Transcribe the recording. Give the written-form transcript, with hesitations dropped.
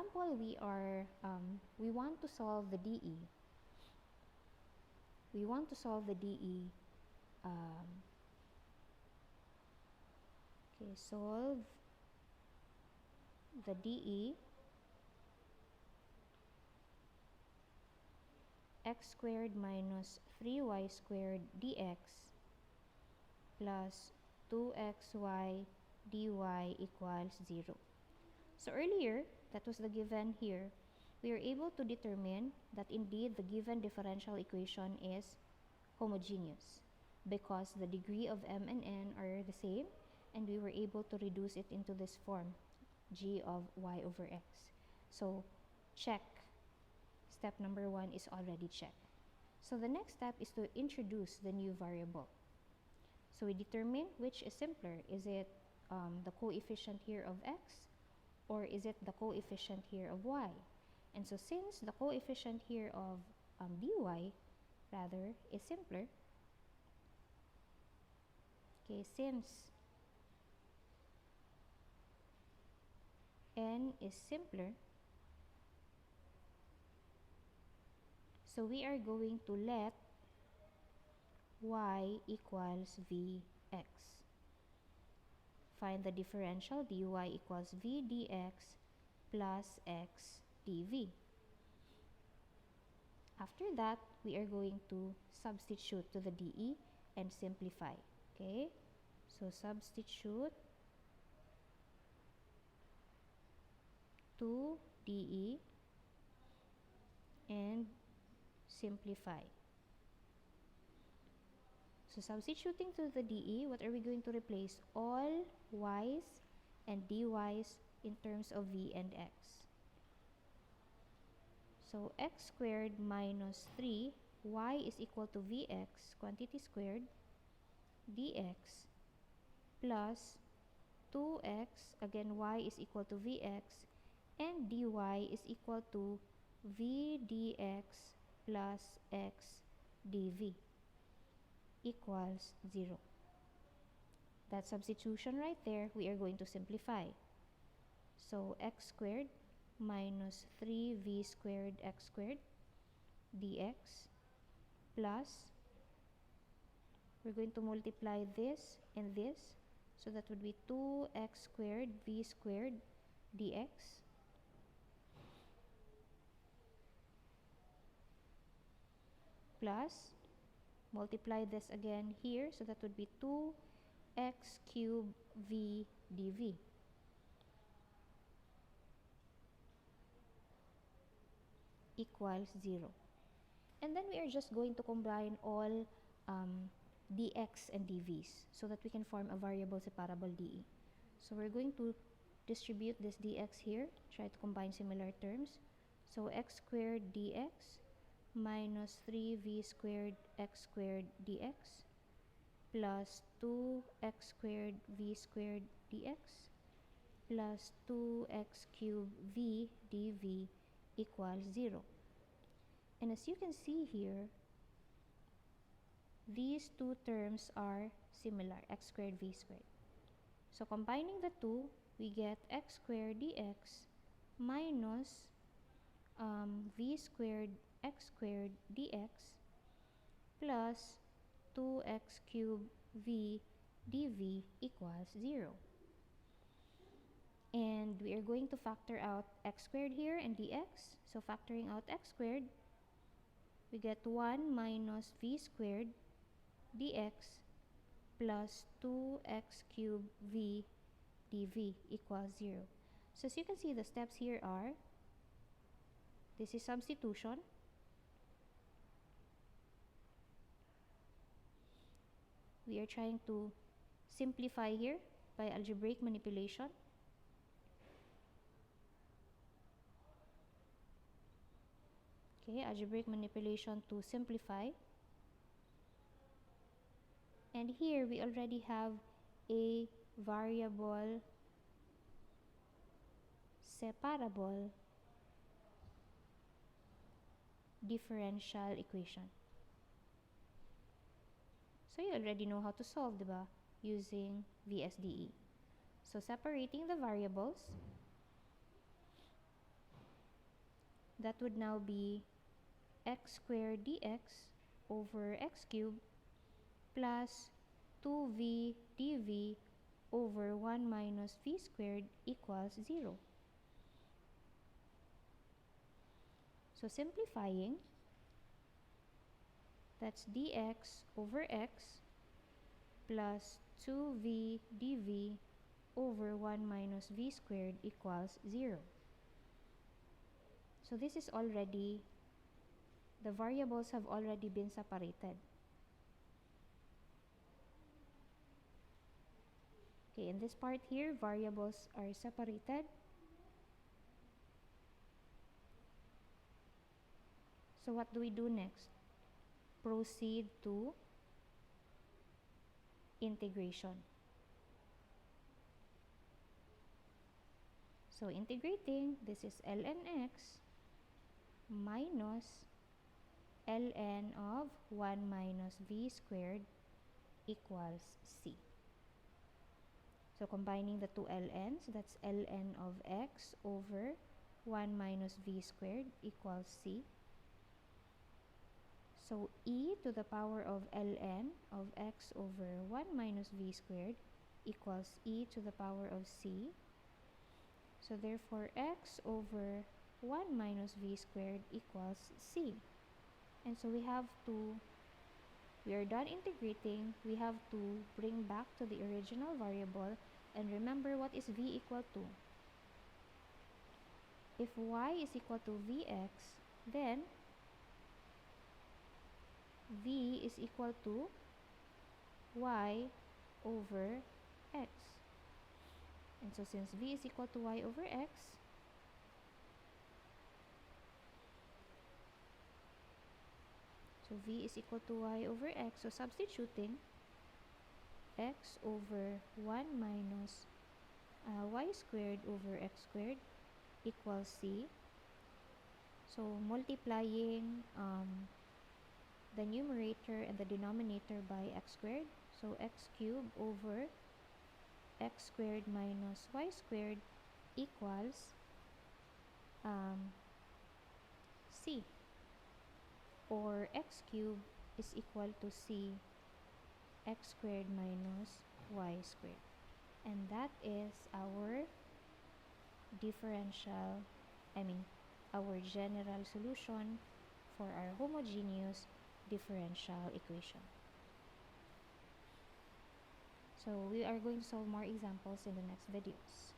example, we want to solve the DE. We want to solve the DE. Solve the DE x squared minus 3y squared dx plus 2xy dy equals 0. So earlier, that was the given here. We are able to determine that indeed the given differential equation is homogeneous because the degree of m and n are the same, and we were able to reduce it into this form, g of y over x. So check. Step number 1 is already checked. So the next step is to introduce the new variable. So we determine which is simpler. Is it the coefficient here of x, or is it the coefficient here of y? And so since the coefficient here of dy rather is simpler, since n is simpler, so we are going to let y equals vx. Find the differential dy equals v dx plus x dv. After that, we are going to substitute to the dE and simplify. Okay? So substitute to dE and simplify. So substituting to the dE, what are we going to replace? All y's and dy's in terms of v and x. So x squared minus 3, y is equal to vx, quantity squared, dx, plus 2x, again y is equal to vx, and dy is equal to v dx plus x dv equals 0. That substitution right there, we are going to simplify. So x squared minus 3v squared x squared dx plus, we're going to multiply this and this, so that would be 2x squared v squared dx plus, multiply this again here, so that would be 2x cubed v dv equals 0. And then we are just going to combine all dx and dv's so that we can form a variable separable dE. So we're going to distribute this dx here, try to combine similar terms. So x squared dx minus 3v squared x squared dx plus 2x squared v squared dx plus 2x cubed v dv equals 0. And as you can see here, these two terms are similar, x squared v squared. So combining the two, we get x squared dx minus v squared x squared dx plus 2x cubed v dv equals 0. And we are going to factor out x squared here and dx. So factoring out x squared, we get 1 minus v squared dx plus 2x cubed v dv equals 0. So as you can see, the steps here are, this is substitution. We are trying to simplify here by algebraic manipulation. Okay, algebraic manipulation to simplify. And here we already have a variable separable differential equation. So you already know how to solve, diba? Using VSDE. So separating the variables, that would now be x squared dx over x cubed plus 2v dv over 1 minus v squared equals 0. So simplifying, that's dx over x plus 2v dv over 1 minus v squared equals 0. So this is already, the variables have already been separated. Okay, in this part here, variables are separated. So what do we do next? Proceed to integration. So integrating, this is ln x minus ln of 1 minus v squared equals c. So combining the two ln's, that's ln of x over 1 minus v squared equals c. So e to the power of ln of x over 1 minus v squared equals e to the power of c. So therefore x over 1 minus v squared equals c. And so we are done integrating. We have to bring back to the original variable and remember what is v equal to. If y is equal to vx, then v is equal to y over x. And so since v is equal to y over x, so v is equal to y over x, so substituting x over 1 minus y squared over x squared equals c. So multiplying the numerator and the denominator by x squared, so x cubed over x squared minus y squared equals c, or x cubed is equal to c x squared minus y squared. And that is our our general solution for our homogeneous differential equation. So we are going to solve more examples in the next videos.